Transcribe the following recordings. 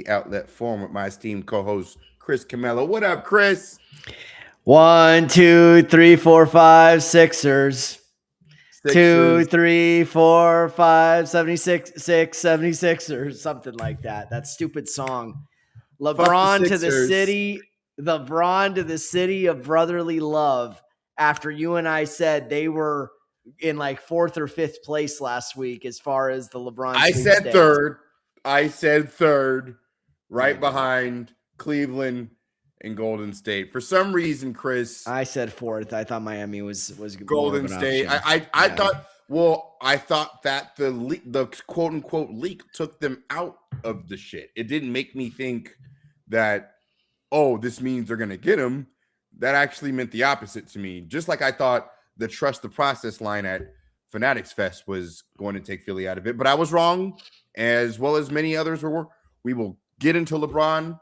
Media Outlet Forum with my esteemed co-host, Chris Camello. What up, Chris? 1, 2, 3, 4, 5, Sixers. Sixers. 2, 3, 4, 5, 76, 76ers, something like that. That stupid song. LeBron to the city, LeBron to the city of brotherly love. After you and I said they were in like 4th or 5th place last week as far as the LeBron. I said third. I said third, right behind Cleveland and Golden State. For some reason, Chris, I said 4th. I thought Miami was Golden State. I thought. Well, I thought that the quote unquote leak took them out of the shit. It didn't make me think that, oh, this means they're gonna get him. That actually meant the opposite to me. Just like I thought the trust the process line at Fanatics Fest was going to take Philly out of it, but I was wrong, as well as many others were. We will get into LeBron.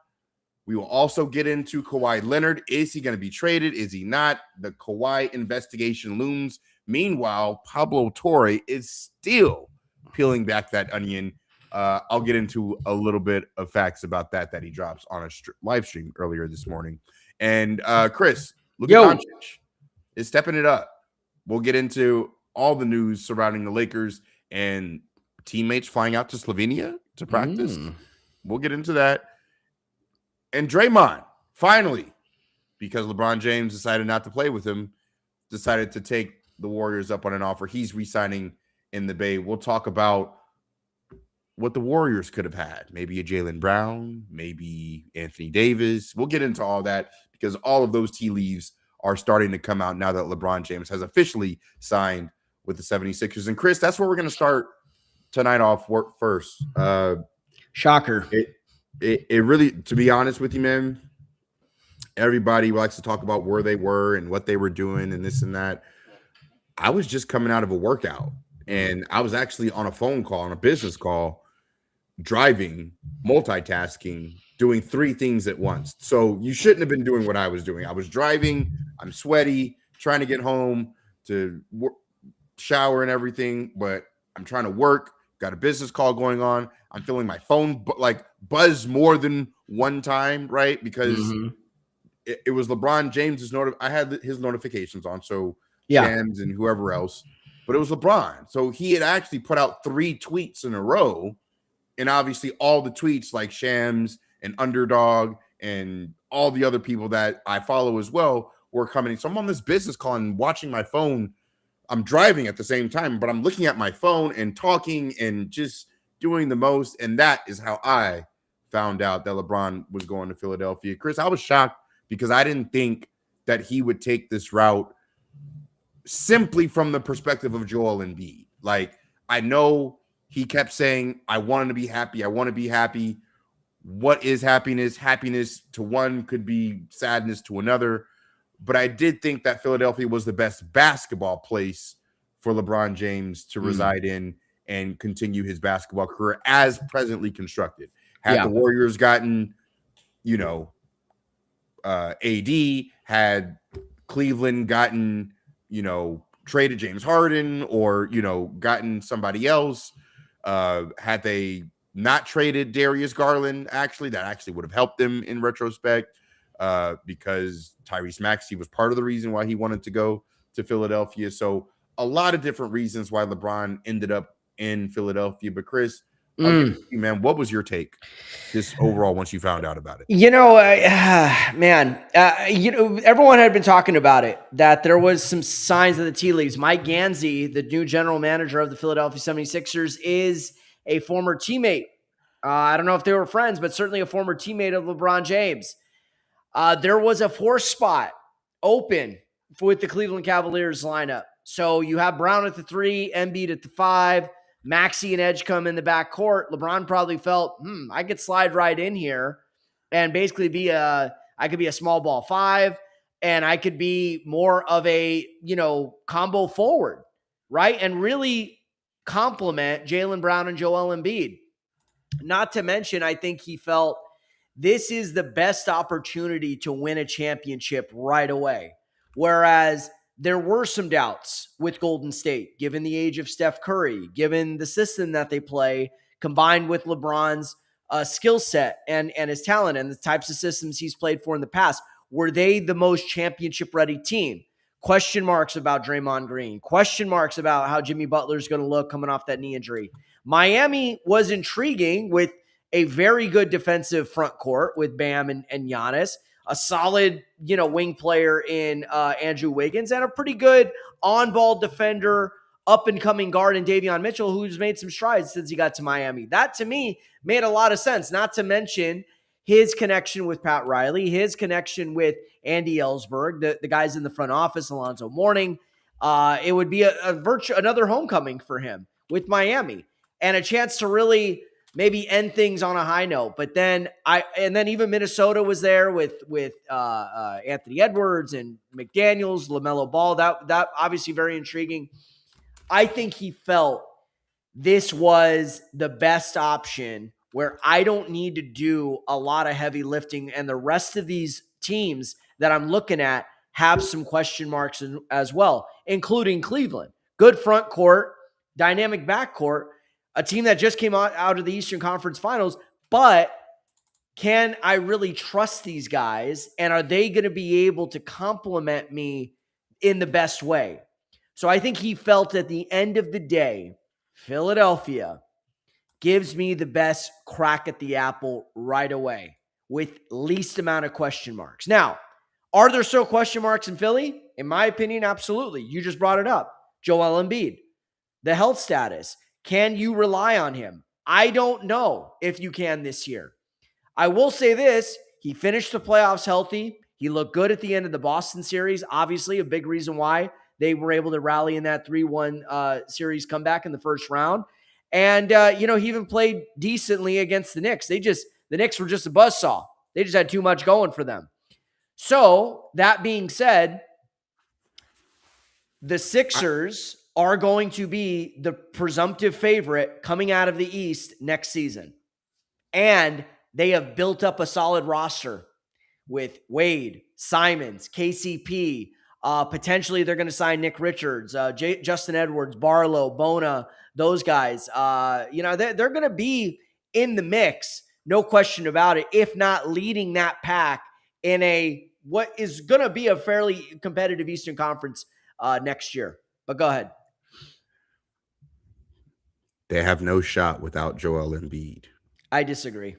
We will also get into Kawhi Leonard. Is he going to be traded? Is he not? The Kawhi investigation looms. Meanwhile, Pablo Torre is still peeling back that onion. I'll get into a little bit of facts about that he drops on a live stream earlier this morning. And Chris, Luka Doncic is stepping it up. We'll get into all the news surrounding the Lakers and teammates flying out to Slovenia to practice. We'll get into that. And Draymond, finally, because LeBron James decided not to play with him, decided to take the Warriors up on an offer. He's re-signing in the Bay. We'll talk about what the Warriors could have had. Maybe a Jaylen Brown, maybe Anthony Davis. We'll get into all that because all of those tea leaves are starting to come out now that LeBron James has officially signed with the 76ers. And Chris, that's where we're going to start tonight off first. Shocker. It really, to be honest with you, man, everybody likes to talk about where they were and what they were doing and this and that. I was just coming out of a workout and I was actually on a phone call, on a business call, driving, multitasking, doing 3 things at once. So you shouldn't have been doing what I was doing. I was driving, I'm sweaty, trying to get home to shower and everything, but I'm trying to work, got a business call going on. I'm feeling my phone buzz more than one time, right? Because it was LeBron James's I had his notifications on, so Shams and whoever else, but it was LeBron. So he had actually put out 3 tweets in a row, and obviously all the tweets like Shams and Underdog and all the other people that I follow as well were coming. So I'm on this business call and watching my phone. I'm driving at the same time, but I'm looking at my phone and talking and just doing the most. And that is how I found out that LeBron was going to Philadelphia. Chris, I was shocked because I didn't think that he would take this route simply from the perspective of Joel Embiid. Like, I know he kept saying, I wanted to be happy. I want to be happy. What is happiness? Happiness to one could be sadness to another. But I did think that Philadelphia was the best basketball place for LeBron James to reside in and continue his basketball career as presently constructed. Had the Warriors gotten, AD, had Cleveland gotten, traded James Harden or, gotten somebody else, had they not traded Darius Garland, that actually would have helped them in retrospect. Because Tyrese Maxey was part of the reason why he wanted to go to Philadelphia. So a lot of different reasons why LeBron ended up in Philadelphia. But Chris, man, what was your take just overall once you found out about it? Everyone had been talking about it, that there was some signs of the tea leaves. Mike Gansey, the new general manager of the Philadelphia 76ers, is a former teammate. I don't know if they were friends, but certainly a former teammate of LeBron James. There was a 4th spot open with the Cleveland Cavaliers lineup. So you have Brown at the 3, Embiid at the 5, Maxey and Edgecombe in the backcourt. LeBron probably felt, I could slide right in here and basically I could be a small ball 5, and I could be more of a, combo forward, right? And really complement Jaylen Brown and Joel Embiid. Not to mention, I think he felt this is the best opportunity to win a championship right away. Whereas there were some doubts with Golden State, given the age of Steph Curry, given the system that they play, combined with LeBron's skill set and his talent and the types of systems he's played for in the past, were they the most championship-ready team? Question marks about Draymond Green. Question marks about how Jimmy Butler's going to look coming off that knee injury. Miami was intriguing with a very good defensive front court with Bam and Giannis, a solid, wing player in Andrew Wiggins, and a pretty good on-ball defender, up-and-coming guard in Davion Mitchell, who's made some strides since he got to Miami. That, to me, made a lot of sense, not to mention his connection with Pat Riley, his connection with Andy Ellsberg, the guys in the front office, Alonzo Mourning. It would be another homecoming for him with Miami and a chance to really maybe end things on a high note. But then even Minnesota was there with Anthony Edwards and McDaniels, LaMelo Ball. That obviously very intriguing. I think he felt this was the best option where I don't need to do a lot of heavy lifting, and the rest of these teams that I'm looking at have some question marks as well, including Cleveland. Good front court, dynamic backcourt, a team that just came out of the Eastern Conference Finals, but can I really trust these guys, and are they going to be able to complement me in the best way? So I think he felt at the end of the day, Philadelphia gives me the best crack at the apple right away with least amount of question marks. Now, are there still question marks in Philly? In my opinion, absolutely. You just brought it up. Joel Embiid, the health status. Can you rely on him? I don't know if you can this year. I will say this. He finished the playoffs healthy. He looked good at the end of the Boston series. Obviously, a big reason why they were able to rally in that 3-1 series comeback in the first round. And, he even played decently against the Knicks. The Knicks were just a buzzsaw. They just had too much going for them. So, that being said, the Sixers are going to be the presumptive favorite coming out of the East next season. And they have built up a solid roster with Wade, Simons, KCP. Potentially, they're going to sign Nick Richards, Justin Edwards, Barlow, Bona, those guys. They're going to be in the mix, no question about it, if not leading that pack in what is going to be a fairly competitive Eastern Conference next year. But go ahead. They have no shot without Joel Embiid. I disagree.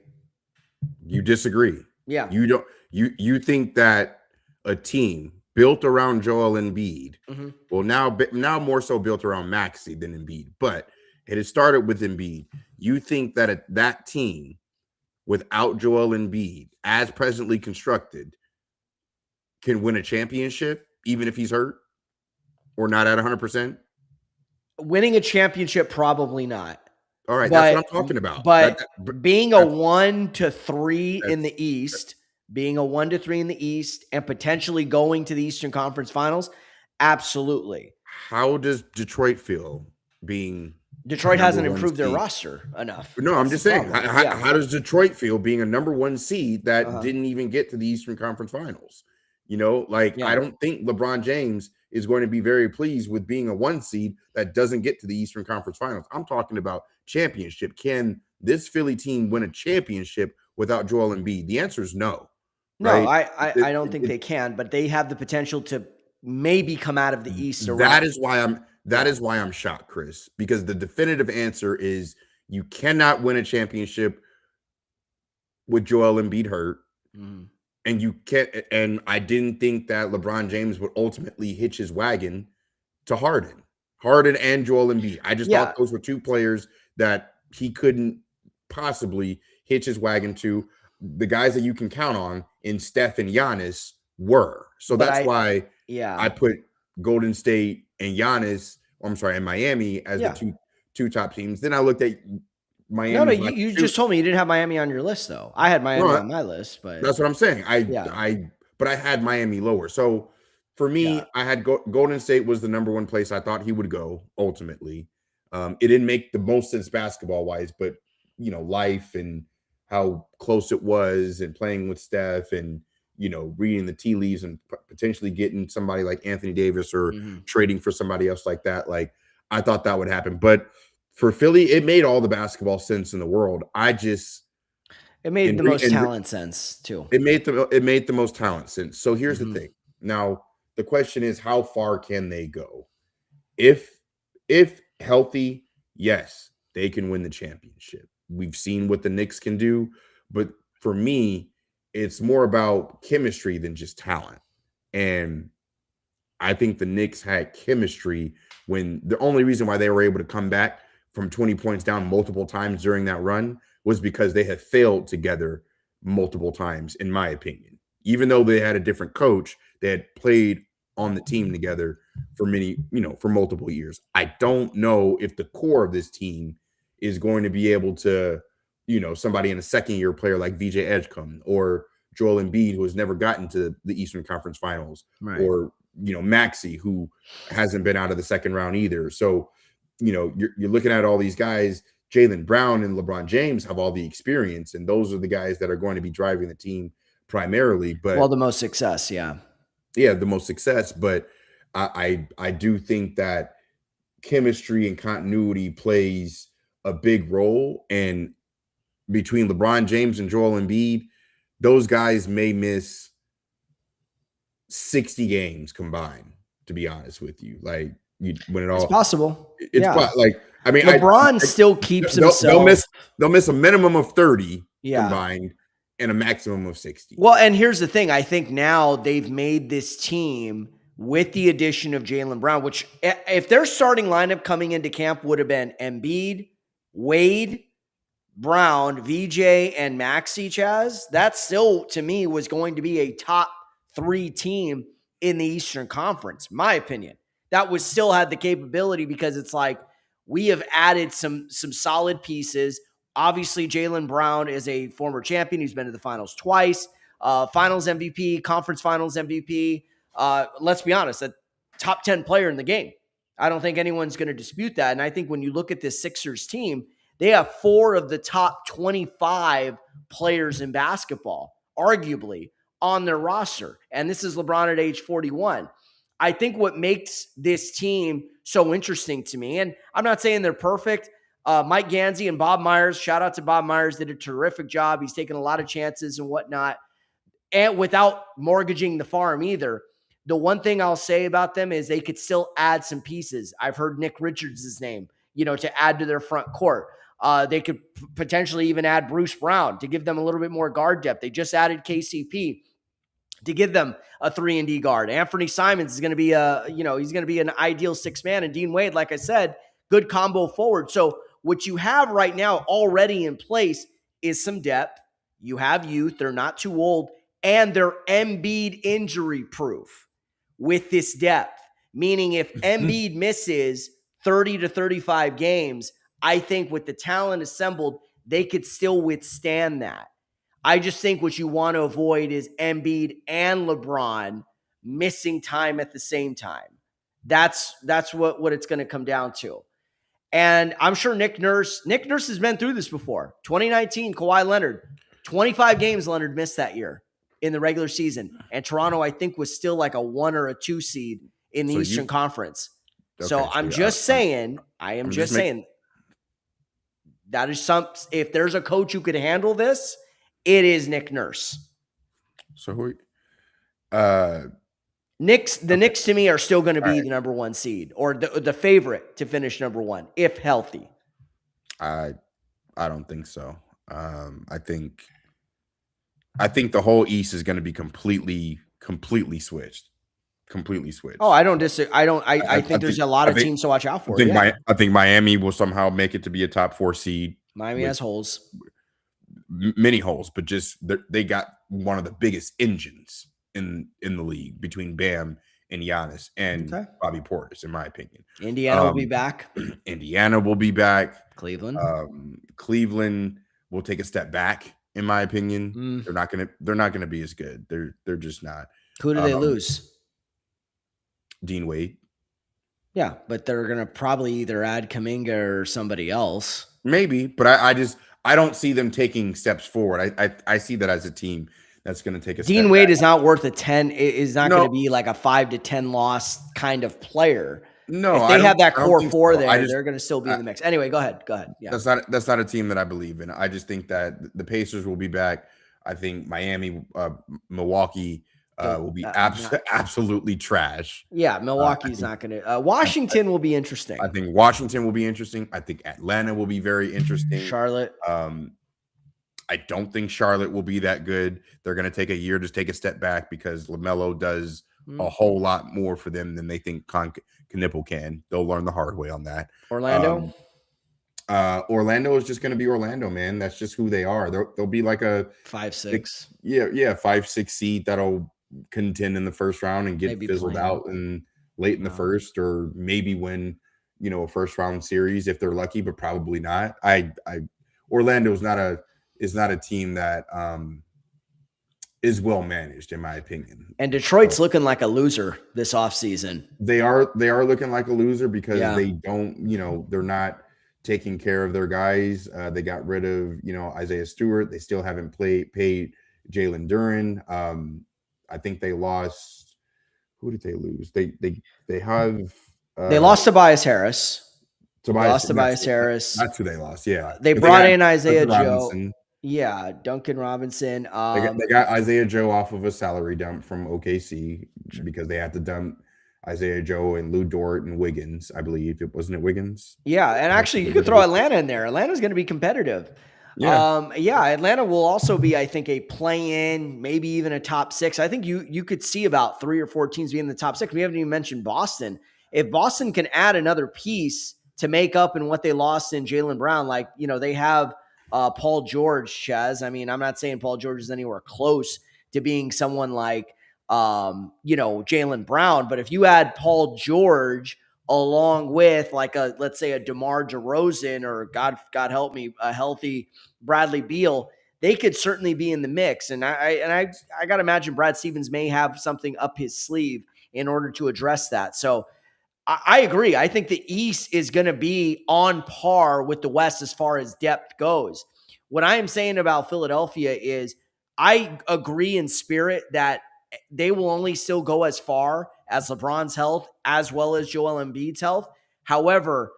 You disagree? Yeah. You think that a team built around Joel Embiid, well, now more so built around Maxey than Embiid, but it has started with Embiid. You think that that team without Joel Embiid, as presently constructed, can win a championship even if he's hurt or not at 100%? Winning a championship, probably not. All right, that's what I'm talking about. But being a 1-3 in the East, and potentially going to the Eastern Conference Finals, absolutely. How does Detroit feel being... Detroit hasn't improved their roster enough. No, I'm just saying. How does Detroit feel being a number 1 seed that didn't even get to the Eastern Conference Finals? I don't think LeBron James is going to be very pleased with being a 1 seed that doesn't get to the Eastern Conference Finals. I'm talking about championship. Can this Philly team win a championship without Joel Embiid? The answer is no. No, right? I don't think they can, but they have the potential to maybe come out of the East. That is why I'm shocked, Chris, because the definitive answer is you cannot win a championship with Joel Embiid hurt. Mm-hmm. And you can't, and I didn't think that LeBron James would ultimately hitch his wagon to Harden and Joel Embiid. I just thought those were 2 players that he couldn't possibly hitch his wagon to. The guys that you can count on in Steph and Giannis were. So that's why I put Golden State and and Miami as the two top teams. Then I looked at Miami. No, you just told me you didn't have Miami on your list, though. I had Miami on my list, but that's what I'm saying. But I had Miami lower. So for me, I had Golden State was the number 1 place I thought he would go ultimately. It didn't make the most sense basketball wise, but life and how close it was, and playing with Steph, and reading the tea leaves, and potentially getting somebody like Anthony Davis or trading for somebody else like that. Like, I thought that would happen, but for Philly, it made all the basketball sense in the world. I just It made And the most talent sense too. it made the most talent sense. So here's the thing. Now, the question is, how far can they go? If healthy, yes, they can win the championship. We've seen what the Knicks can do, but for me, it's more about chemistry than just talent. And I think the Knicks had chemistry when the only reason why they were able to come back from 20 points down multiple times during that run was because they had failed together multiple times, in my opinion. Even though they had a different coach, they had played on the team together for for multiple years. I don't know if the core of this team is going to be able to, somebody in a second year player like VJ Edgecombe or Joel Embiid, who has never gotten to the Eastern Conference Finals, right, or Maxey, who hasn't been out of the second round either. So, you're looking at all these guys. Jaylen Brown and LeBron James have all the experience, and those are the guys that are going to be driving the team primarily. But the most success, yeah, the most success. But I do think that chemistry and continuity plays a big role. And between LeBron James and Joel Embiid, those guys may miss 60 games combined, to be honest with you. Like, it's possible. It's like, I mean, LeBron still keeps himself. They'll miss a minimum of 30 combined and a maximum of 60. Well, and here's the thing. I think now they've made this team with the addition of Jaylen Brown, which if their starting lineup coming into camp would have been Embiid, Wade, Brown, VJ, and Maxey, Chaz, that still, to me, was going to be a top 3 team in the Eastern Conference, my opinion. That was still had the capability, because it's like we have added some solid pieces. Obviously, Jaylen Brown is a former champion. He's been to the finals twice, finals MVP, conference finals MVP. Let's be honest, a top 10 player in the game. I don't think anyone's going to dispute that. And I think when you look at this Sixers team, they have 4 of the top 25 players in basketball, arguably, on their roster. And this is LeBron at age 41. I think what makes this team so interesting to me, and I'm not saying they're perfect. Mike Gansey and Bob Myers, shout out to Bob Myers, did a terrific job. He's taken a lot of chances and whatnot, and without mortgaging the farm either. The one thing I'll say about them is they could still add some pieces. I've heard Nick Richards' name, to add to their front court. They could potentially even add Bruce Brown to give them a little bit more guard depth. They just added KCP to give them a 3-and-D guard. Anthony Simons is going to be he's going to be an ideal 6-man. And Dean Wade, like I said, good combo forward. So what you have right now already in place is some depth. You have youth. They're not too old. And they're Embiid injury proof with this depth. Meaning if Embiid misses 30 to 35 games, I think with the talent assembled, they could still withstand that. I just think what you want to avoid is Embiid and LeBron missing time at the same time. That's what it's going to come down to. And I'm sure Nick Nurse has been through this before. 2019, Kawhi Leonard, 25 games Leonard missed that year in the regular season. And Toronto, I think, was still like a 1 or a 2 seed in the Eastern Conference. Okay, so I'm just saying that is if there's a coach who could handle this, it is Nick Nurse. So who? The Knicks to me are still going to be the number 1 seed or the favorite to finish number 1 if healthy. I don't think so. I think the whole East is going to be completely switched. Completely switched. Oh, I don't disagree. I think there's a lot of teams to watch out for. I think Miami will somehow make it to be a top 4 seed. Miami has holes. Many holes, but just they got one of the biggest engines in the league between Bam and Giannis and Bobby Portis, in my opinion. Indiana will be back. Indiana will be back. Cleveland. Cleveland will take a step back, in my opinion. They're not gonna be as good. They're just not. Who do they lose? Dean Wade. Yeah, but they're gonna probably either add Kuminga or somebody else. Maybe, but I don't see them taking steps forward. I see that as a team that's going to take a step Dean Wade back. Is not worth a 10. Is not going to be like a 5 to 10 loss kind of player. No, If they have that I don't core think four so. there, they're going to still be in the mix. Anyway, go ahead. Yeah. That's not a team that I believe in. I just think that the Pacers will be back. I think Miami, Milwaukee will be absolutely trash. Yeah, Milwaukee's not going to. Washington will be interesting. I think Washington will be interesting. I think Atlanta will be very interesting. Charlotte. I don't think Charlotte will be that good. They're going to take a year to take a step back because LaMelo does a whole lot more for them than they think Knipple can. They'll learn the hard way on that. Orlando? Orlando is just going to be Orlando, man. That's just who they are. They'll be like a 5-6. 5-6 seed that'll contend in the first round and get maybe fizzled out and late in the first, or maybe win, a first round series if they're lucky, but probably not. Orlando is not a team that is well managed, in my opinion. And Detroit's looking like a loser this offseason. They are looking like a loser because they don't, they're not taking care of their guys. They got rid of, Isaiah Stewart. They still haven't paid Jalen Duren. I think they lost. Who did they lose? They have. They lost Tobias Harris. Tobias Harris. That's who they lost. Yeah. They brought in Isaiah Joe. Yeah, Duncan Robinson. They got Isaiah Joe off of a salary dump from OKC because they had to dump Isaiah Joe and Lou Dort and Wiggins, I believe. Wasn't it Wiggins? Yeah, and actually you could throw Atlanta in there. Atlanta's going to be competitive. Yeah. Atlanta will also be, I think, a play-in, maybe even a top 6. I think you could see about 3 or 4 teams being in the top 6. We haven't even mentioned Boston. If Boston can add another piece to make up in what they lost in Jaylen Brown, like, they have Paul George, Chaz. I mean, I'm not saying Paul George is anywhere close to being someone like, Jaylen Brown. But if you add Paul George along with let's say a DeMar DeRozan or God help me, a healthy Bradley Beal, they could certainly be in the mix. And I got to imagine Brad Stevens may have something up his sleeve in order to address that. So I agree. I think the East is going to be on par with the West as far as depth goes. What I am saying about Philadelphia is I agree in spirit that they will only still go as far as LeBron's health as well as Joel Embiid's health. However,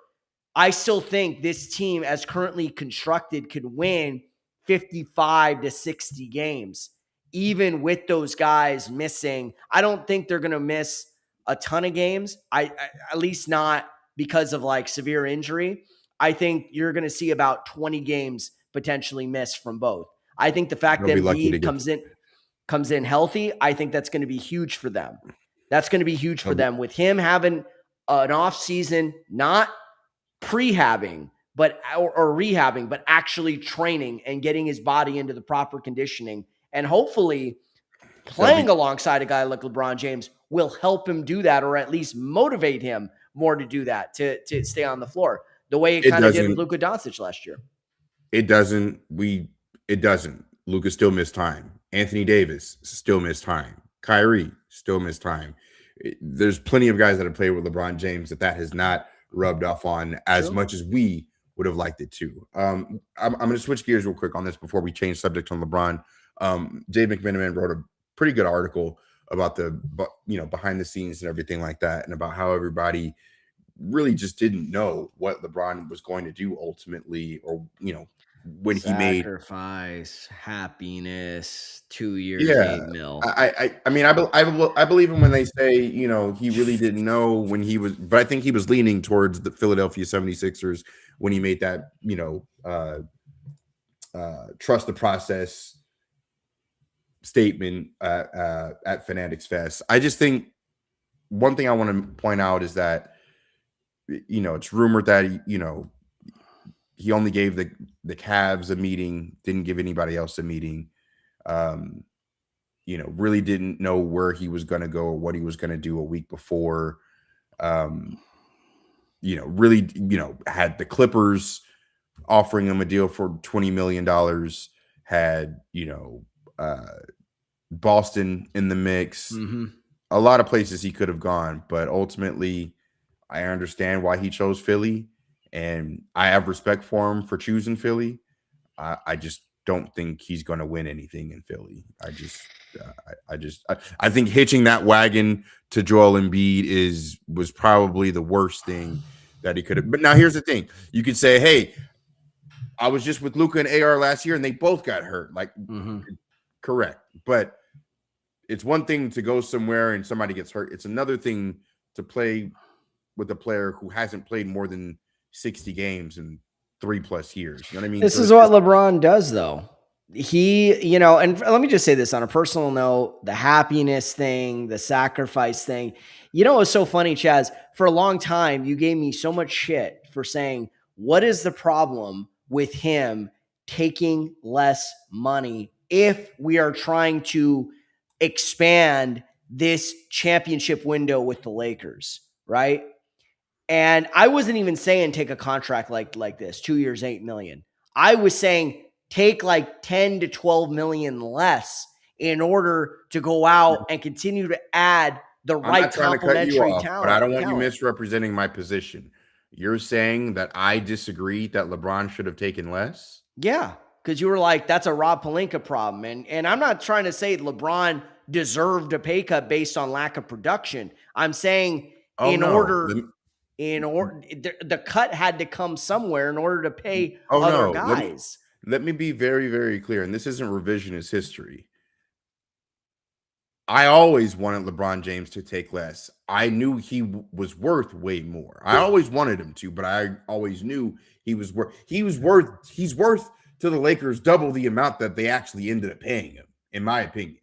I still think this team, as currently constructed, could win 55 to 60 games, even with those guys missing. I don't think they're going to miss a ton of games. I at least not because of severe injury. I think you're going to see about 20 games potentially missed from both. I think the fact that Embiid comes in healthy, I think that's going to be huge for them. That's going to be huge for them with him having an off season, not prehabbing, or rehabbing, but actually training and getting his body into the proper conditioning, and hopefully playing alongside a guy like LeBron James will help him do that, or at least motivate him more to do that, to stay on the floor the way it kind of did with Luka Doncic last year. It doesn't. Luka still missed time. Anthony Davis still missed time. Kyrie still missed time. There's plenty of guys that have played with LeBron James that has not rubbed off on as much as we would have liked it to. I'm going to switch gears real quick on this before we change subject on LeBron. Dave McMenamin wrote a pretty good article about the behind the scenes and everything like that, and about how everybody really just didn't know what LeBron was going to do ultimately, or when he made sacrifice, happiness, 2 years, $8 million. I believe him when they say, he really didn't know when he was, but I think he was leaning towards the Philadelphia 76ers when he made that, trust the process statement at Fanatics Fest. I just think one thing I want to point out is that, it's rumored that, he only gave the Cavs a meeting, didn't give anybody else a meeting. Really didn't know where he was going to go or what he was going to do a week before. Really, had the Clippers offering him a deal for $20 million, had, Boston in the mix, a lot of places he could have gone, but ultimately I understand why he chose Philly. And I have respect for him for choosing Philly. I just don't think he's going to win anything in Philly. I think hitching that wagon to Joel Embiid was probably the worst thing that he could have. But now here's the thing: you could say, "Hey, I was just with Luka and AR last year, and they both got hurt." Like, correct, but it's one thing to go somewhere and somebody gets hurt. It's another thing to play with a player who hasn't played more than 60 games in 3+ years. You know what I mean? This is what LeBron does, though. He, and let me just say this on a personal note, the happiness thing, the sacrifice thing. It's so funny, Chaz. For a long time, you gave me so much shit for saying, what is the problem with him taking less money if we are trying to expand this championship window with the Lakers, right? And I wasn't even saying take a contract like this, 2 years, $8 million. I was saying take like 10 to 12 million less in order to go out and continue to add the right complementary talent. But I don't want you misrepresenting my position. You're saying that I disagree that LeBron should have taken less? Yeah, because you were like, that's a Rob Pelinka problem. And I'm not trying to say LeBron deserved a pay cut based on lack of production. I'm saying the cut had to come somewhere in order to pay other guys. Let me be very, very clear, and this isn't revisionist history. I always wanted LeBron James to take less. I knew he was worth way more. I always wanted him to, but I always knew he's worth to the Lakers double the amount that they actually ended up paying him, in my opinion.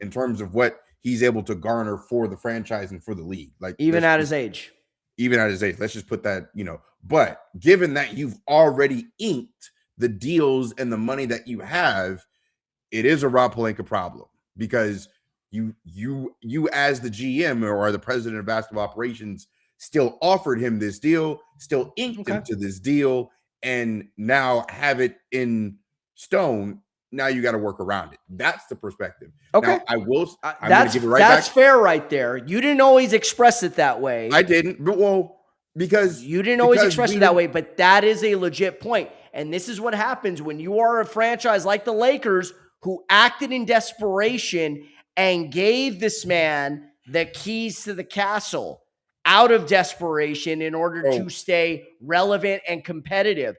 In terms of what he's able to garner for the franchise and for the league. Even at his age. Let's just put that, but given that you've already inked the deals and the money that you have, it is a Rob Pelinka problem because you as the GM or the president of basketball operations still offered him this deal, still inked him to this deal, and now have it in stone. Now you got to work around it. That's the perspective. Okay. Now, I will. That's fair right there. You didn't always express it that way. I didn't. But because you didn't always express it that way, but that is a legit point. And this is what happens when you are a franchise like the Lakers who acted in desperation and gave this man the keys to the castle out of desperation in order to stay relevant and competitive.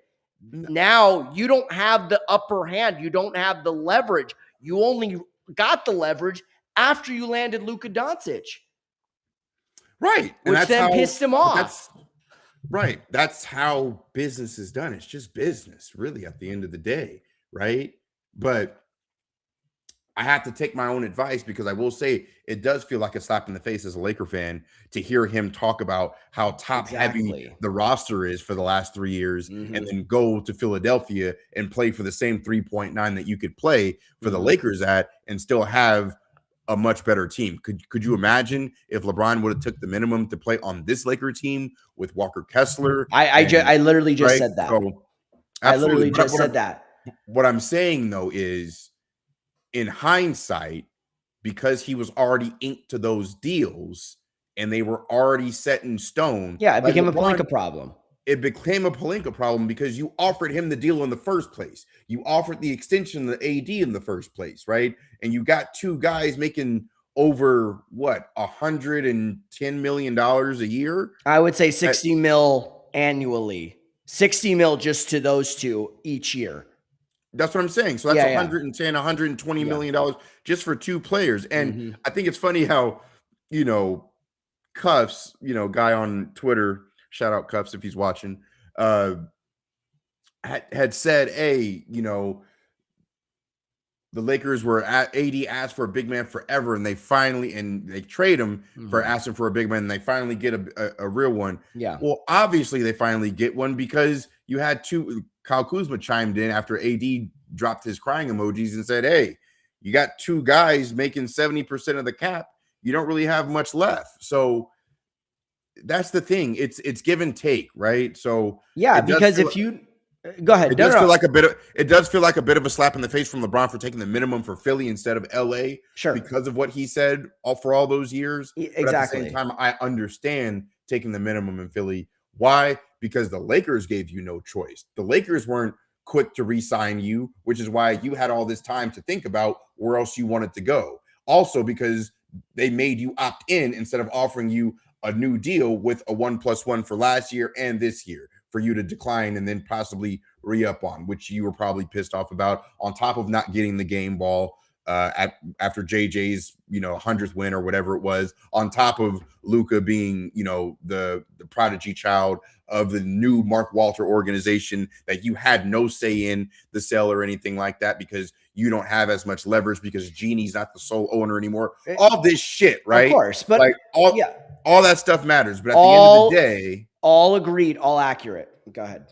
Now you don't have the upper hand. You don't have the leverage. You only got the leverage after you landed Luka Doncic. Right. Which then pissed him off. Right. That's how business is done. It's just business, really, at the end of the day. Right. But I have to take my own advice because I will say it does feel like a slap in the face as a Laker fan to hear him talk about how top heavy the roster is for the last 3 years and then go to Philadelphia and play for the same 3.9 that you could play for the Lakers at and still have a much better team. Could you imagine if LeBron would have took the minimum to play on this Laker team with Walker Kessler? I literally just said that. So, I literally just said that. What I'm saying though is, in hindsight, because he was already inked to those deals and they were already set in stone. Yeah, it became a Pelinka problem. It became a Pelinka problem because you offered him the deal in the first place. You offered the extension of the AD in the first place, right? And you got two guys making over $110 million a year. I would say 60 mil annually. 60 mil just to those two each year. That's what I'm saying. So that's $110, $120 million just for two players. And I think it's funny how, Cuffs, guy on Twitter, shout out Cuffs if he's watching, had said, hey, the Lakers were at AD asked for a big man forever, and they trade him for asking for a big man, and they finally get a real one. Yeah. Well, obviously they finally get one because you had two. Kyle Kuzma chimed in after AD dropped his crying emojis and said, hey, you got two guys making 70% of the cap. You don't really have much left. So that's the thing. It's give and take, right? So yeah, because if you go ahead, it does feel like a bit of a slap in the face from LeBron for taking the minimum for Philly instead of LA. Sure. Because of what he said for all those years. Exactly. But at the same time, I understand taking the minimum in Philly. Why? Because the Lakers gave you no choice. The Lakers weren't quick to re-sign you, which is why you had all this time to think about where else you wanted to go. Also, because they made you opt in instead of offering you a new deal with a 1+1 for last year and this year for you to decline and then possibly re-up on, which you were probably pissed off about, on top of not getting the game ball after JJ's 100th win or whatever it was, on top of Luka being the prodigy child of the new Mark Walter organization that you had no say in the sale or anything like that because you don't have as much leverage because Genie's not the sole owner anymore. All this shit, right? Of course, but like all that stuff matters. But at the end of the day, all agreed, all accurate. Go ahead.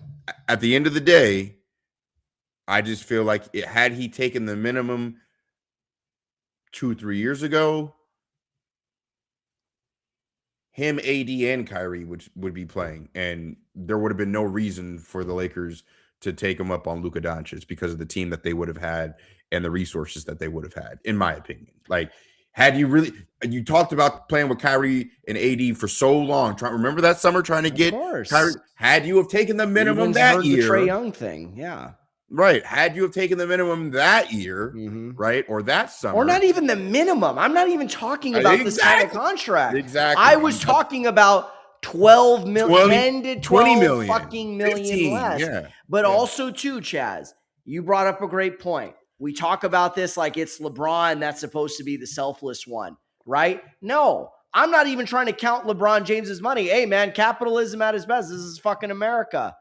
At the end of the day, I just feel like had he taken the minimum 2-3 years ago, him, AD, and Kyrie would be playing, and there would have been no reason for the Lakers to take him up on Luka Doncic because of the team that they would have had and the resources that they would have had, in my opinion. Like, had you talked about playing with Kyrie and AD for so long, remember that summer trying to get Kyrie? Had you have taken the minimum that year, the Trae Young thing, yeah. Right. Had you have taken the minimum that year, right, or that summer. Or not even the minimum. I'm not even talking about this kind of contract. Exactly. I was talking about 12 million, 10 to 20 million, fucking million 15, less. Yeah. But also, too, Chaz, you brought up a great point. We talk about this like it's LeBron that's supposed to be the selfless one, right? No, I'm not even trying to count LeBron James's money. Hey, man, capitalism at its best. This is fucking America.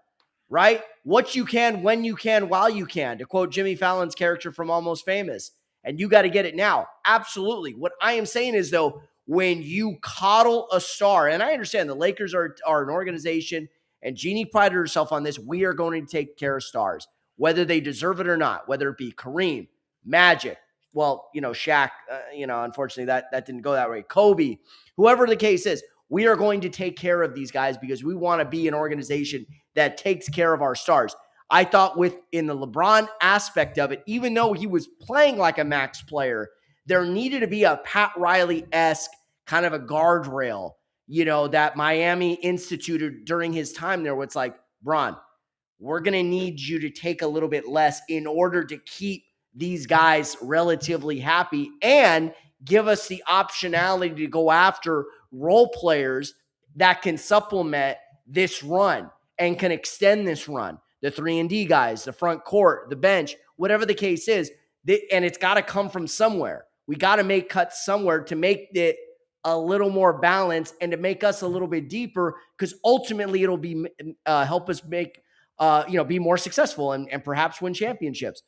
Right? What you can, when you can, while you can, to quote Jimmy Fallon's character from Almost Famous. And you got to get it now. Absolutely. What I am saying is, though, when you coddle a star, and I understand the Lakers are an organization, and Jeannie prided herself on this, we are going to take care of stars, whether they deserve it or not, whether it be Kareem, Magic, well, Shaq, unfortunately that didn't go that way, Kobe, whoever the case is, we are going to take care of these guys because we want to be an organization that takes care of our stars. I thought in the LeBron aspect of it, even though he was playing like a max player, there needed to be a Pat Riley-esque kind of a guardrail, that Miami instituted during his time there, where it's like, Bron, we're going to need you to take a little bit less in order to keep these guys relatively happy and give us the optionality to go after role players that can supplement this run and can extend this run. The 3-and-D guys, the front court, the bench, whatever the case is, and it's got to come from somewhere. We got to make cuts somewhere to make it a little more balanced and to make us a little bit deeper, because ultimately it'll be help us make be more successful and perhaps win championships.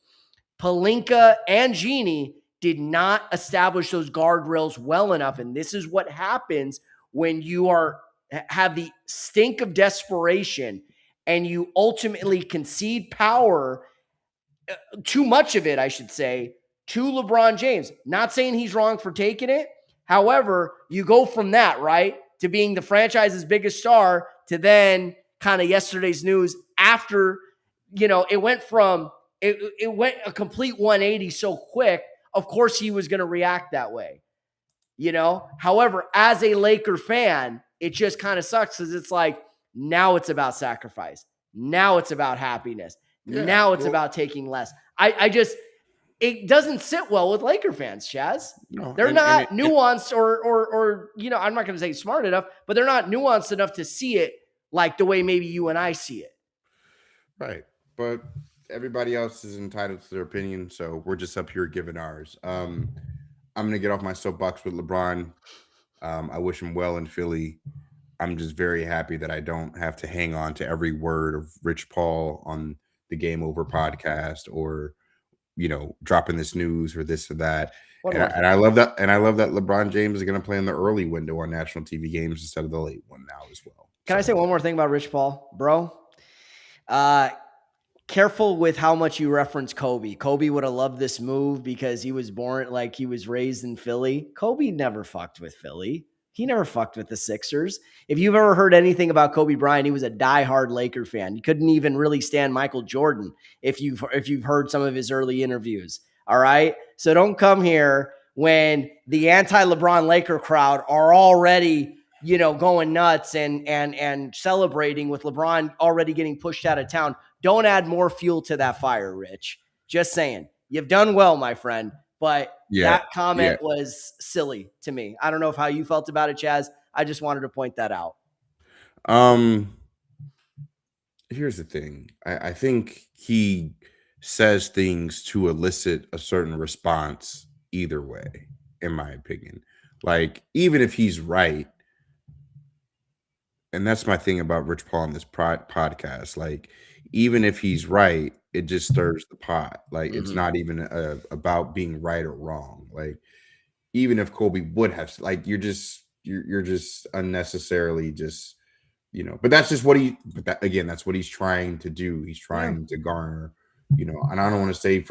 Pelinka and Jeannie did not establish those guardrails well enough, and this is what happens when you have the stink of desperation and you ultimately concede power, too much of it, I should say, to LeBron James. Not saying he's wrong for taking it. However, you go from that, right, to being the franchise's biggest star to then kind of yesterday's news after, it went a complete 180 so quick. Of course he was going to react that way, However, as a Laker fan, it just kind of sucks because it's like, now it's about sacrifice. Now it's about happiness. Yeah, now it's about taking less. It doesn't sit well with Laker fans, Chaz. No, they're not nuanced or I'm not going to say smart enough, but they're not nuanced enough to see it like the way maybe you and I see it. Right. But everybody else is entitled to their opinion, so we're just up here giving ours. I'm going to get off my soapbox with LeBron. I wish him well in Philly. I'm just very happy that I don't have to hang on to every word of Rich Paul on the Game Over podcast or, dropping this news or this or that. And I love that. And I love that LeBron James is going to play in the early window on national TV games instead of the late one now as well. Can I say one more thing about Rich Paul, bro? Careful with how much you reference Kobe. Kobe would have loved this move because he was he was raised in Philly. Kobe never fucked with Philly. He never fucked with the Sixers. If you've ever heard anything about Kobe Bryant, he was a diehard Laker fan. He couldn't even really stand Michael Jordan if you've heard some of his early interviews. All right? So don't come here when the anti-LeBron Laker crowd are already, going nuts and celebrating with LeBron already getting pushed out of town Don't add more fuel to that fire, Rich. Just saying. You've done well, my friend. But that comment was silly to me. I don't know how you felt about it, Chaz. I just wanted to point that out. Here's the thing. I think he says things to elicit a certain response either way, in my opinion. Like, even if he's right, and that's my thing about Rich Paul on this podcast. Like, even if he's right, it just stirs the pot. Like, it's not even about being right or wrong. Like, even if Kobe would have, like, you're just unnecessarily just, but that's just what that's what he's trying to do. He's trying to garner, and I don't want to say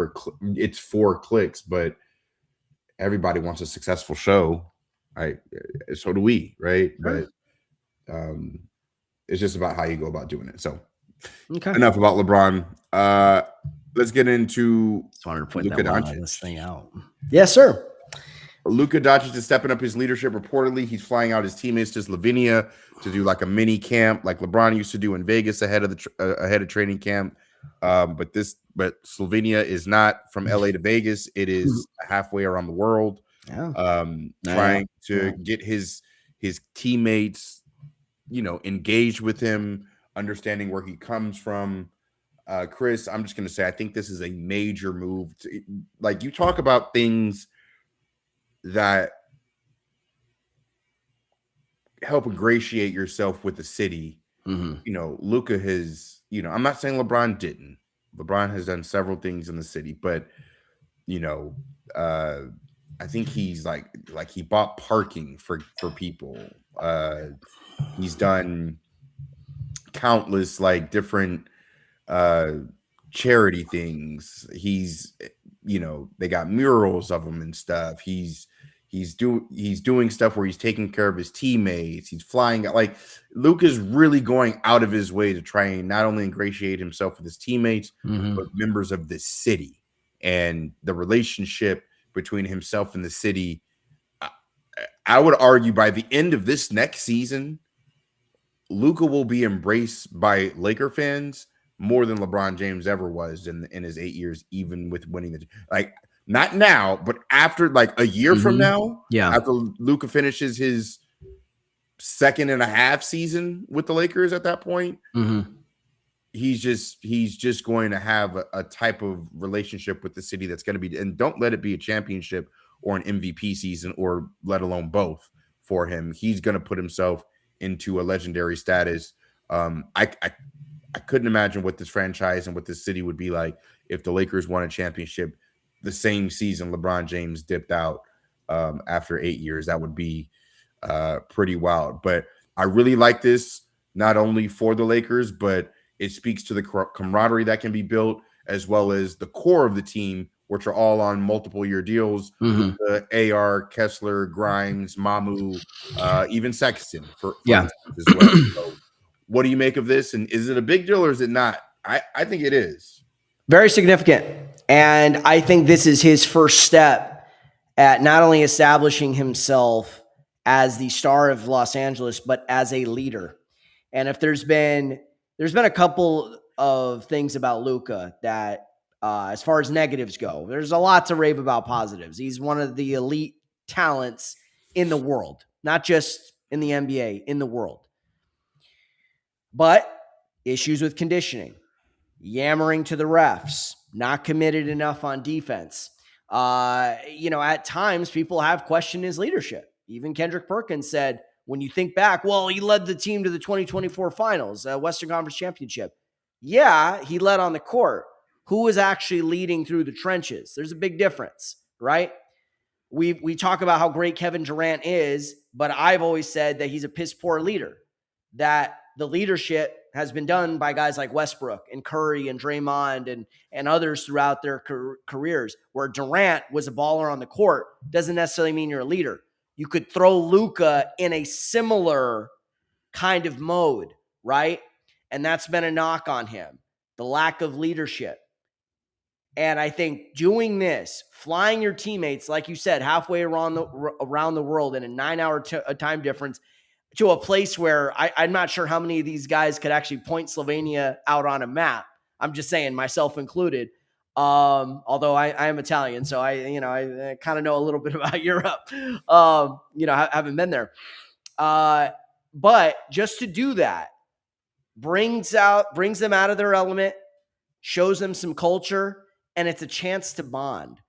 it's for clicks, but everybody wants a successful show. Right. So do we. Right. Sure. But it's just about how you go about doing it. So enough about LeBron. Let's get into just wanted to point Luka Doncic. This thing out. Yes, sir. Luka Doncic is stepping up his leadership. Reportedly, he's flying out his teammates to Slovenia to do like a mini camp, like LeBron used to do in Vegas ahead of training camp. But Slovenia is not from LA to Vegas. It is halfway around the world. Trying to get his teammates, engaged with him, understanding where he comes from. Chris, I'm just going to say, I think this is a major move. Like, you talk about things that help ingratiate yourself with the city. Luka has, I'm not saying LeBron didn't. LeBron has done several things in the city, but, I think he's like he bought parking for people. He's done countless like different charity things. He's, they got murals of him and stuff. He's doing stuff where he's taking care of his teammates. He's flying out. Like, Luka's really going out of his way to try and not only ingratiate himself with his teammates, but members of this city, and the relationship between himself and the city. I would argue by the end of this next season, Luka will be embraced by Laker fans more than LeBron James ever was in his 8 years, even with winning not now, but after like a year from now, after Luka finishes his 2.5 season with the Lakers at that point, he's just going to have a type of relationship with the city that's going to be, and don't let it be a championship or an MVP season, or let alone both for him. He's going to put himself into a legendary status. I couldn't imagine what this franchise and what this city would be like if the Lakers won a championship the same season LeBron James dipped out after 8 years. That would be pretty wild. But I really like this, not only for the Lakers, but it speaks to the camaraderie that can be built, as well as the core of the team, which are all on multiple-year deals. AR, Kessler, Grimes, Mamu, even Sexton for instance, as well. So what do you make of this? And is it a big deal or is it not? I think it is. Very significant. And I think this is his first step at not only establishing himself as the star of Los Angeles, but as a leader. And if there's been a couple of things about Luka that, as far as negatives go, there's a lot to rave about positives. He's one of the elite talents in the world, not just in the NBA, in the world. But issues with conditioning, yammering to the refs, not committed enough on defense. At times people have questioned his leadership. Even Kendrick Perkins said, when you think back, well, he led the team to the 2024 finals, Western Conference Championship. Yeah, he led on the court. Who was actually leading through the trenches? There's a big difference, right? We talk about how great Kevin Durant is, but I've always said that he's a piss poor leader, that the leadership has been done by guys like Westbrook and Curry and Draymond and others throughout their careers, where Durant was a baller on the court doesn't necessarily mean you're a leader. You could throw Luka in a similar kind of mode, right? And that's been a knock on him, the lack of leadership. And I think doing this, flying your teammates, like you said, halfway around the world in a 9-hour time difference to a place where I'm not sure how many of these guys could actually point Slovenia out on a map. I'm just saying, myself included. Although I am Italian, so I kind of know a little bit about Europe. Haven't been there. But just to do that brings them out of their element, shows them some culture, and it's a chance to bond.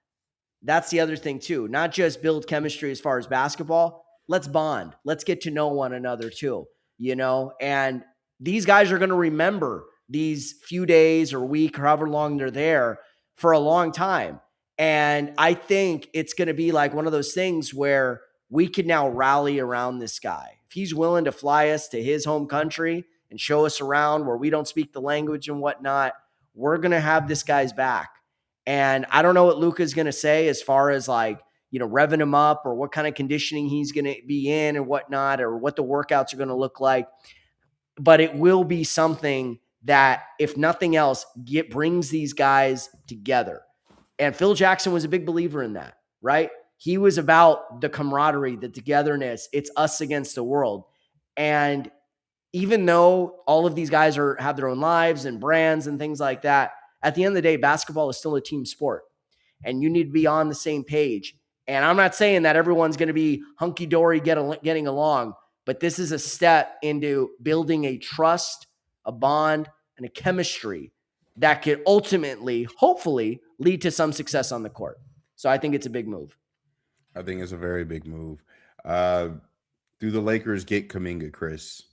That's the other thing too. Not just build chemistry as far as basketball. Let's bond. Let's get to know one another too, and these guys are going to remember these few days or week or however long they're there for a long time. And I think it's going to be like one of those things where we can now rally around this guy. If he's willing to fly us to his home country and show us around where we don't speak the language and whatnot, we're going to have this guy's back. And I don't know what Luka is going to say as far as revving him up or what kind of conditioning he's going to be in and whatnot, or what the workouts are going to look like. But it will be something that, if nothing else, brings these guys together. And Phil Jackson was a big believer in that, right? He was about the camaraderie, the togetherness. It's us against the world. And even though all of these guys have their own lives and brands and things like that, at the end of the day, basketball is still a team sport, and you need to be on the same page. And I'm not saying that everyone's going to be hunky-dory getting along, but this is a step into building a trust, a bond, and a chemistry that could ultimately, hopefully, lead to some success on the court. So I think it's a big move. I think it's a very big move. Do the Lakers get Kuminga, Chris?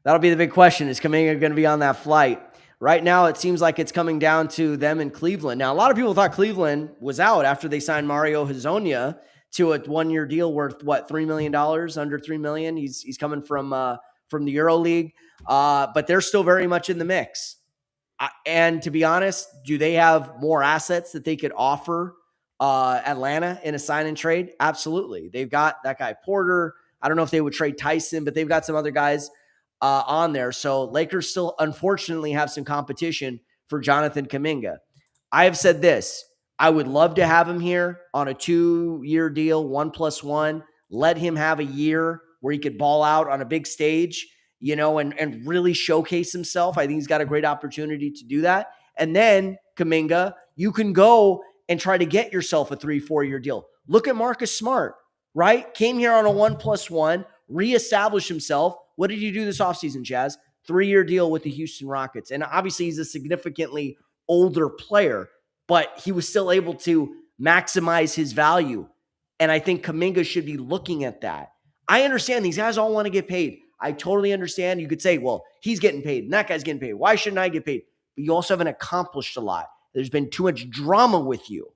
That'll be the big question. Is Kuminga going to be on that flight? Right now, it seems like it's coming down to them in Cleveland. Now, a lot of people thought Cleveland was out after they signed Mario Hezonja to a one-year deal worth, $3 million, under $3 million. He's coming from the EuroLeague, but they're still very much in the mix. And to be honest, do they have more assets that they could offer Atlanta in a sign and trade? Absolutely. They've got that guy Porter. I don't know if they would trade Tyson, but they've got some other guys on there. So Lakers still, unfortunately, have some competition for Jonathan Kuminga. I have said this. I would love to have him here on a 2-year deal, 1+1. Let him have a year where he could ball out on a big stage, and really showcase himself. I think he's got a great opportunity to do that. And then, Kuminga, you can go and try to get yourself a 3-4 year deal. Look at Marcus Smart, right? Came here on a 1+1, reestablished himself. What did he do this offseason, Chaz? 3-year deal with the Houston Rockets. And obviously he's a significantly older player, but he was still able to maximize his value. And I think Kuminga should be looking at that. I understand these guys all want to get paid. I totally understand. You could say, well, he's getting paid and that guy's getting paid. Why shouldn't I get paid? But you also haven't accomplished a lot. There's been too much drama with you.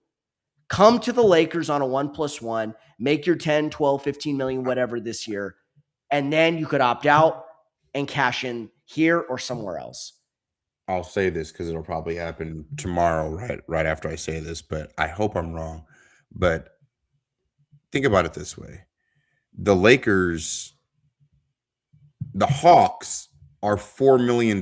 Come to the Lakers on a 1+1, make your 10, 12, 15 million, whatever this year. And then you could opt out and cash in here or somewhere else. I'll say this because it'll probably happen tomorrow, right after I say this, but I hope I'm wrong. But think about it this way. The Hawks are $4 million.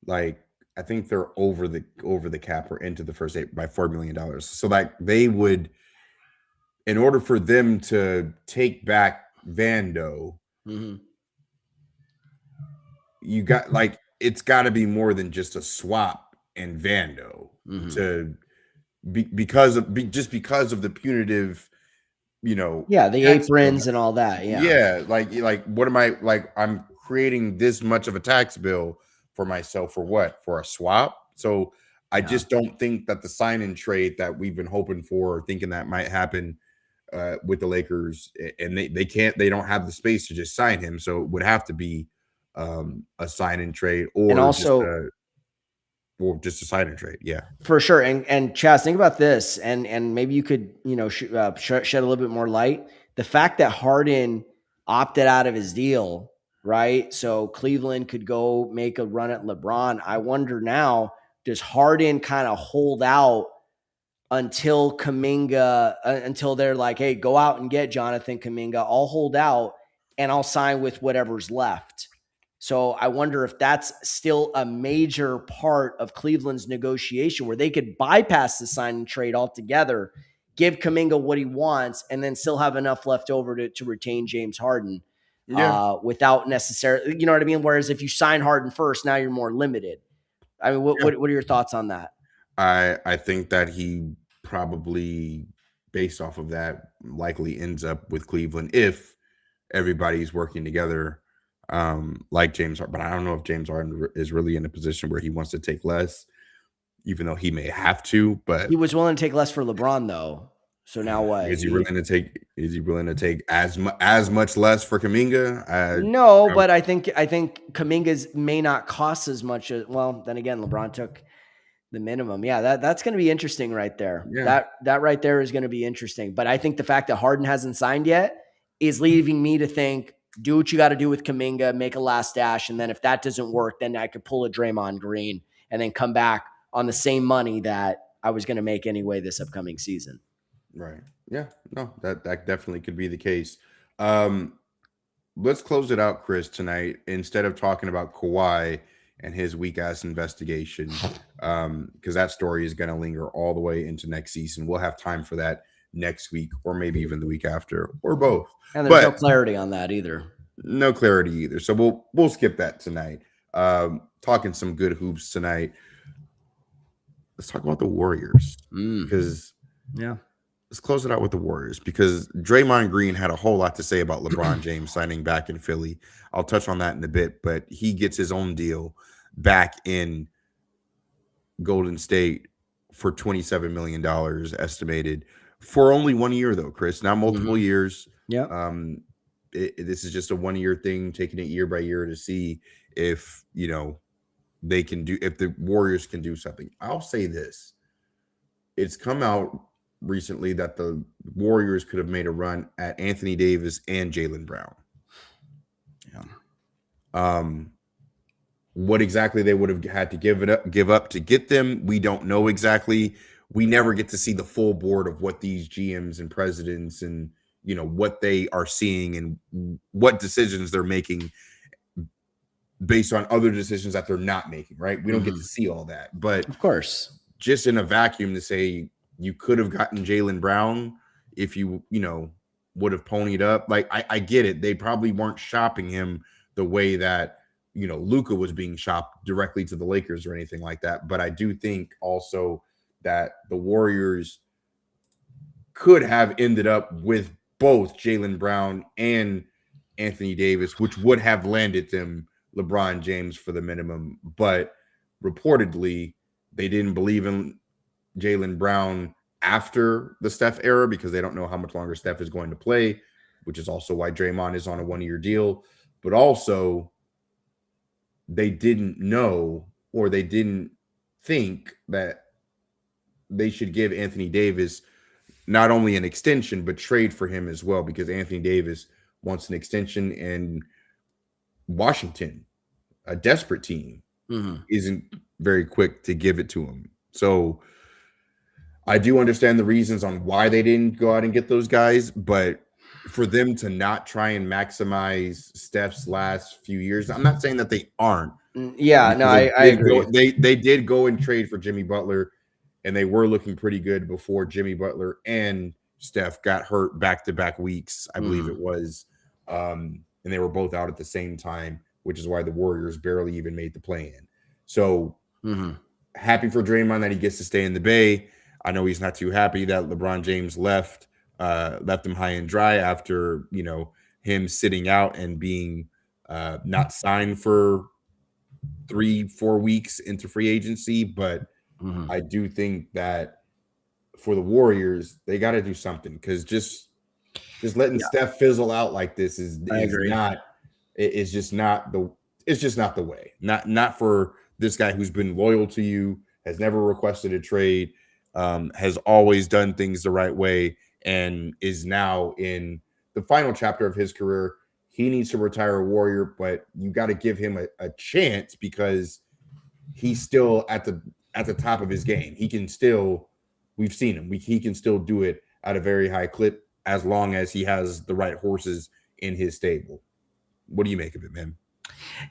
Like, I think they're over the cap or into the first 8 by $4 million. So they would, in order for them to take back Vando, you got it's got to be more than just a swap and Vando because of the punitive, the aprons and all that. What am I I'm creating this much of a tax bill for myself for what? For a swap? So I just don't think that the sign and trade that we've been hoping for or thinking that might happen with the Lakers, and they don't have the space to just sign him, so it would have to be a sign and trade or just a sign and trade. Yeah, for sure. And Chaz, think about this, and maybe you could shed a little bit more light. The fact that Harden opted out of his deal, right? So Cleveland could go make a run at LeBron. I wonder now, does Harden kind of hold out until Kuminga, until they're like, hey, go out and get Jonathan Kuminga. I'll hold out and I'll sign with whatever's left. So I wonder if that's still a major part of Cleveland's negotiation where they could bypass the sign and trade altogether, give Kuminga what he wants, and then still have enough left over to retain James Harden without necessarily, you know what I mean? Whereas if you sign Harden first, now you're more limited. I mean, what are your thoughts on that? I think that he probably, based off of that, likely ends up with Cleveland if everybody's working together, like James Harden. But I don't know if James Harden is really in a position where he wants to take less, even though he may have to. But He was willing to take less for LeBron, though. So now what? is he willing to take? Is he willing to take as much less for Kaminga? No, but I think Kaminga's may not cost as much as, well, then again, LeBron took the minimum. Yeah, that's going to be interesting right there. Yeah. That right there is going to be interesting. But I think the fact that Harden hasn't signed yet is leaving me to think, do what you got to do with Kaminga, make a last dash, and then if that doesn't work, then I could pull a Draymond Green and then come back on the same money that I was going to make anyway this upcoming season. Right. Yeah. No, that definitely could be the case. Let's close it out, Chris, tonight. Instead of talking about Kawhi and his weak ass investigation, because that story is going to linger all the way into next season. We'll have time for that next week, or maybe even the week after, or both. And there's no clarity on that either. No clarity either. So we'll skip that tonight. Talking some good hoops tonight. Let's talk about the Warriors because let's close it out with the Warriors because Draymond Green had a whole lot to say about LeBron James signing back in Philly. I'll touch on that in a bit, but he gets his own deal back in Golden State for $27 million estimated for only 1 year, though, Chris, not multiple years. Yeah. This is just a 1 year thing, taking it year by year to see if, they can do, if the Warriors can do something. I'll say this. It's come out recently that the Warriors could have made a run at Anthony Davis and Jaylen Brown. Yeah. What exactly they would have had to give up to get them, we don't know exactly. We never get to see the full board of what these GMs and presidents and what they are seeing and what decisions they're making based on other decisions that they're not making, right? We don't get to see all that. But of course, just in a vacuum to say you could have gotten Jaylen Brown if you would have ponied up. Like I get it. They probably weren't shopping him the way that Luka was being shopped directly to the Lakers or anything like that. But I do think also that the Warriors could have ended up with both Jaylen Brown and Anthony Davis, which would have landed them LeBron James for the minimum. But reportedly, they didn't believe in Jaylen Brown after the Steph era because they don't know how much longer Steph is going to play, which is also why Draymond is on a 1 year deal. But also, they didn't know or they didn't think that they should give Anthony Davis not only an extension, but trade for him as well, because Anthony Davis wants an extension and Washington, a desperate team, isn't very quick to give it to him. So I do understand the reasons on why they didn't go out and get those guys, but for them to not try and maximize Steph's last few years, I'm not saying that they aren't. Yeah, no, I agree. They did go and trade for Jimmy Butler, and they were looking pretty good before Jimmy Butler and Steph got hurt back-to-back weeks, I believe it was. And they were both out at the same time, which is why the Warriors barely even made the play-in. So happy for Draymond that he gets to stay in the Bay. I know he's not too happy that LeBron James left him high and dry after, him sitting out and being not signed for 3-4 weeks into free agency. But I do think that for the Warriors, they got to do something because just letting Steph fizzle out like this is not the way. Not for this guy who's been loyal to you, has never requested a trade, has always done things the right way, and is now in the final chapter of his career. He needs to retire a Warrior, but you got to give him a chance because he's still at the top of his game. He can still, we've seen him. He can still do it at a very high clip as long as he has the right horses in his stable. What do you make of it, man?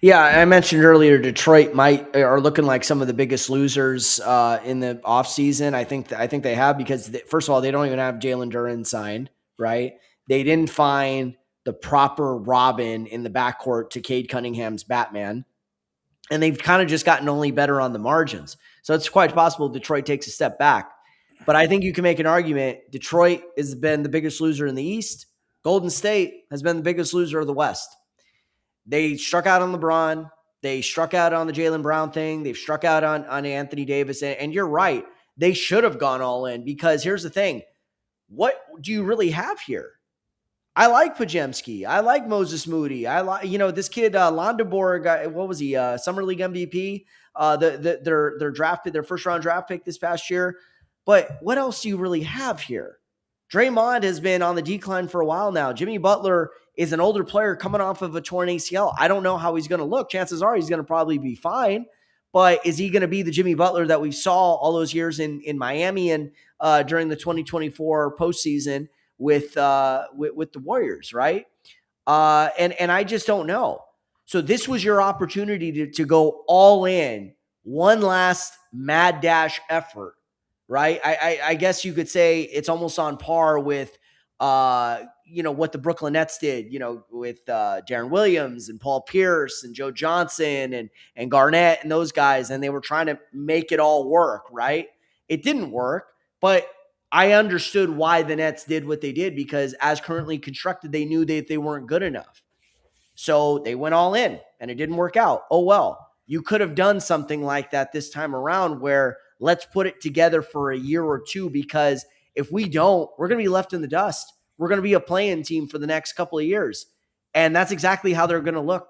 Yeah, I mentioned earlier Detroit are looking like some of the biggest losers in the offseason. I think they have because first of all, they don't even have Jalen Duren signed, right? They didn't find the proper Robin in the backcourt to Cade Cunningham's Batman. and they've kind of just gotten only better on the margins. So it's quite possible Detroit takes a step back. But I think you can make an argument. Detroit has been the biggest loser in the East. Golden State has been the biggest loser of the West. They struck out on LeBron. They struck out on the Jaylen Brown thing. They've struck out on Anthony Davis. And you're right. They should have gone all in, because here's the thing. What do you really have here? I like Pajemski. I like Moses Moody. I like, this kid, Londeborg, what was he? Summer League MVP. Their first round draft pick this past year. But what else do you really have here? Draymond has been on the decline for a while now. Jimmy Butler is an older player coming off of a torn ACL. I don't know how he's going to look. Chances are he's going to probably be fine. But is he going to be the Jimmy Butler that we saw all those years in Miami and during the 2024 postseason with the Warriors, right? And I just don't know. So this was your opportunity to go all in, one last mad dash effort, right? I guess you could say it's almost on par with what the Brooklyn Nets did, with Deron Williams and Paul Pierce and Joe Johnson and Garnett and those guys, and they were trying to make it all work, right? It didn't work, but I understood why the Nets did what they did, because as currently constructed, they knew that they weren't good enough. So they went all in and it didn't work out. Oh, well, you could have done something like that this time around, where let's put it together for a year or two, because if we don't, we're going to be left in the dust. We're going to be a play-in team for the next couple of years. And that's exactly how they're going to look.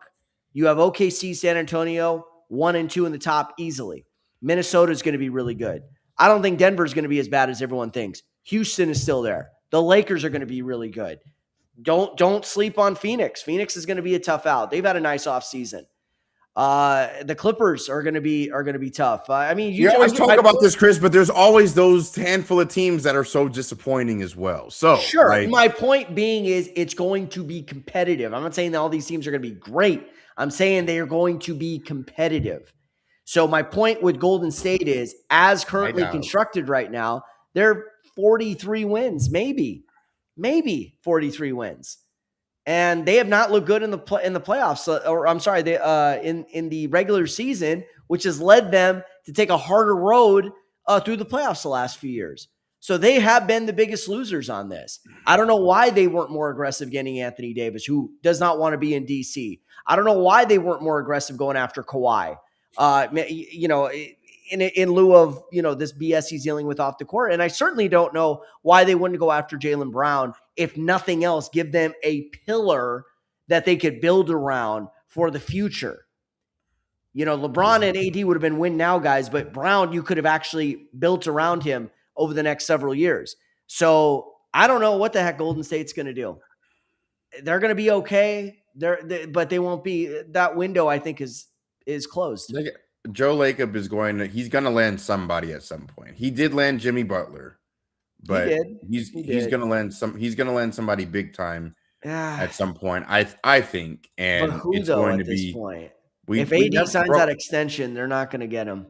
You have OKC, San Antonio, 1 and 2 in the top easily. Minnesota is going to be really good. I don't think Denver is going to be as bad as everyone thinks. Houston is still there. The Lakers are going to be really good. Don't sleep on Phoenix. Phoenix is going to be a tough out. They've had a nice offseason. The Clippers are going to be tough. You always talk about this, Chris, but there's always those handful of teams that are so disappointing as well. So sure. My point being is it's going to be competitive. I'm not saying that all these teams are going to be great. I'm saying they are going to be competitive. So my point with Golden State is, as currently constructed right now, they're 43 wins, maybe 43 wins. And they have not looked good in the playoffs, or I'm sorry, they in the regular season, which has led them to take a harder road through the playoffs the last few years. So they have been the biggest losers on this. I don't know why they weren't more aggressive getting Anthony Davis, who does not want to be in DC. I don't know why they weren't more aggressive going after Kawhi. In lieu of, this BS he's dealing with off the court. And I certainly don't know why they wouldn't go after Jaylen Brown. If nothing else, give them a pillar that they could build around for the future. LeBron and AD would have been win now guys, but Brown, you could have actually built around him over the next several years. So I don't know what the heck Golden State's going to do. They're going to be okay. But they won't be. That window, I think, is closed. Joe Lacob he's going to land somebody at some point. He did land Jimmy Butler, but he's going to land somebody big time at some point. I think, and but who, it's though, going at to this be point? If AD signs that extension, they're not going to get him.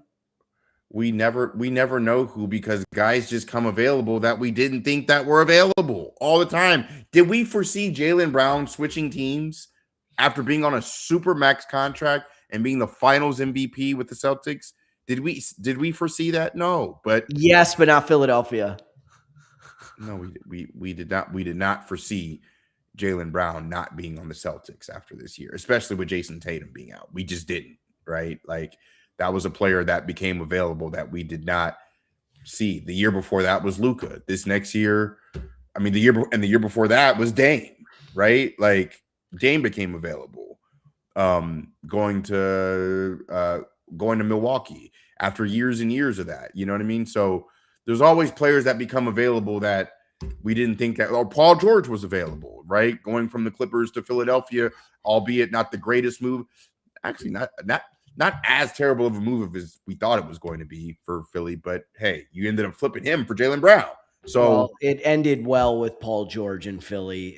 We never know who, because guys just come available that we didn't think that were available all the time. Did we foresee Jaylen Brown switching teams after being on a super max contract and being the finals MVP with the Celtics? Did we foresee that? No, but yes, but not Philadelphia. No, we did not. We did not foresee Jaylen Brown not being on the Celtics after this year, especially with Jason Tatum being out. We just didn't, right? Like, that was a player that became available that we did not see. The year before that was Luka. This next year, the year before that was Dame, right? Like, Dame became available. Going to Milwaukee after years and years of that. You know what I mean? So there's always players that become available that we didn't think that. Or Paul George was available, right? Going from the Clippers to Philadelphia, albeit not the greatest move. Actually, not as terrible of a move as we thought it was going to be for Philly. But hey, you ended up flipping him for Jaylen Brown. So it ended well with Paul George in Philly,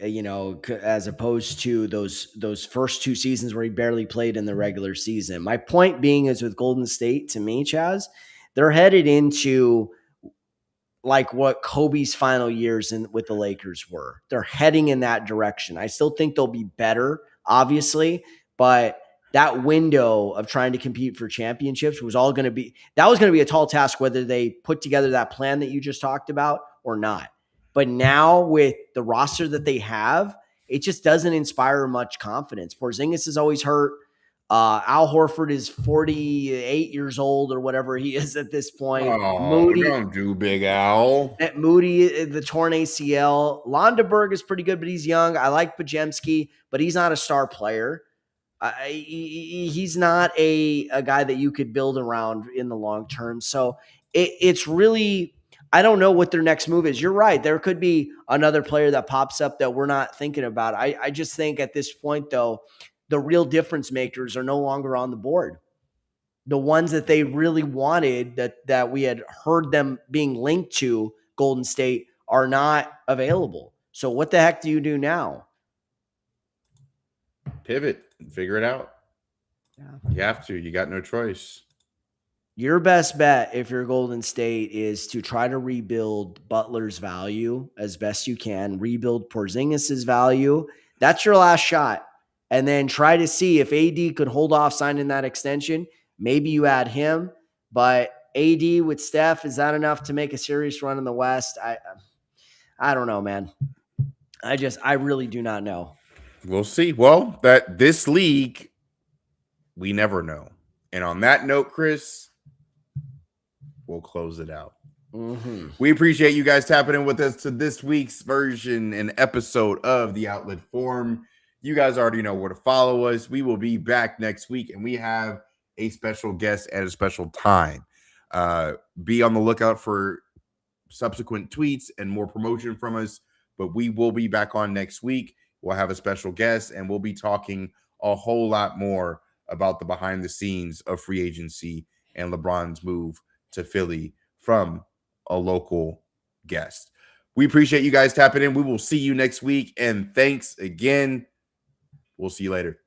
as opposed to those first two seasons where he barely played in the regular season. My point being is, with Golden State, to me, Chaz, they're headed into like what Kobe's final years with the Lakers were. They're heading in that direction. I still think they'll be better, obviously, but that window of trying to compete for championships was all going to be a tall task, whether they put together that plan that you just talked about or not. But now with the roster that they have, it just doesn't inspire much confidence. Porzingis is always hurt. Al Horford is 48 years old or whatever he is at this point. Oh, don't do Big Al. Moody, the torn ACL. Londeberg is pretty good, but he's young. I like Pajemski, but he's not a star player. He's not a guy that you could build around in the long term. So it's really, I don't know what their next move is. You're right. There could be another player that pops up that we're not thinking about. I just think at this point, though, the real difference makers are no longer on the board. The ones that they really wanted, that we had heard them being linked to Golden State, are not available. So what the heck do you do now? Pivot and figure it out. Yeah. You have to. You got no choice. Your best bet, if you're Golden State, is to try to rebuild Butler's value as best you can, rebuild Porzingis' value. That's your last shot. And then try to see if AD could hold off signing that extension. Maybe you add him. But AD with Steph, is that enough to make a serious run in the West? I don't know, man. I really do not know. We'll see. Well, that this league, we never know. And on that note, Chris, we'll close it out. Mm-hmm. We appreciate you guys tapping in with us to this week's version and episode of the Outlet Forum. You guys already know where to follow us. We will be back next week, and we have a special guest at a special time. Be on the lookout for subsequent tweets and more promotion from us, but we will be back on next week. We'll have a special guest, and we'll be talking a whole lot more about the behind the scenes of free agency and LeBron's move to Philly from a local guest. We appreciate you guys tapping in. We will see you next week, and thanks again. We'll see you later.